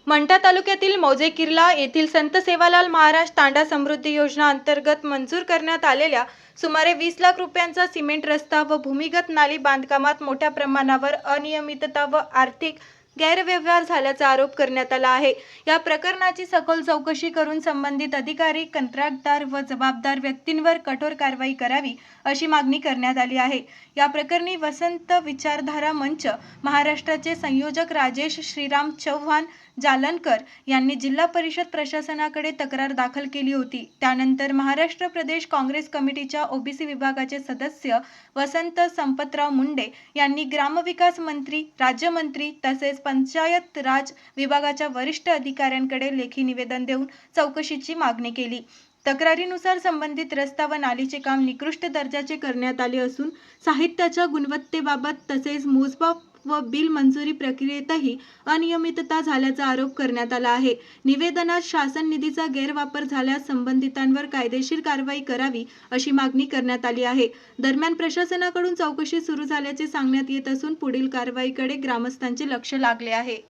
मंठा तालुक्यातील मौजे किर्ला येथील संत सेवालाल महाराज तांडा समृद्धी योजना अंतर्गत मंजूर करण्यात आलेल्या सुमारे 20 लाख रुपयांचा सिमेंट रस्ता व भूमिगत नाली बांधकामात मोठ्या प्रमाणावर अनियमितता व आर्थिक गैरव्यवहार झाल्याचा आरोप करण्यात आला आहे। या प्रकरणाची सखोल चौकशी करून संबंधित अधिकारी, कंत्राटदार व जबाबदार व्यक्तींवर कठोर कारवाई करावी अशी मागणी करण्यात आली आहे। या प्रकरणी वसंत विचारधारा मंच महाराष्ट्राचे संयोजक राजेश श्रीराम चव्हाण जालनकर यांनी जिल्हा परिषद प्रशासनाकडे तक्रार दाखल केली होती। त्यानंतर महाराष्ट्र प्रदेश काँग्रेस कमिटीच्या ओबीसी विभागाचे सदस्य वसंत संपतराव मुंडे यांनी ग्रामविकास मंत्री, राज्यमंत्री तसेच पंचायत राज विभागाच्या वरिष्ठ अधिकाऱ्यांकडे लेखी निवेदन देऊन चौकशीची मागणी केली। तक्रारीनुसार संबंधित रस्ता व नालीचे काम निकृष्ट दर्जाचे करण्यात आले असून साहित्याच्या गुणवत्तेबाबत तसेच मोजमाप व बिल मंजुरी प्रक्रियेतही अनियमितता झाल्याचा आरोप करण्यात आला आहे। निवेदनात शासन निधीचा गैरवापर झाल्यास संबंधितांवर कायदेशीर कारवाई करावी अशी मागणी करण्यात आली आहे। दरम्यान प्रशासनाकडून चौकशी सुरू झाल्याचे सांगण्यात येत असून पुढील कारवाईकडे ग्रामस्थांचे लक्ष लागले आहे।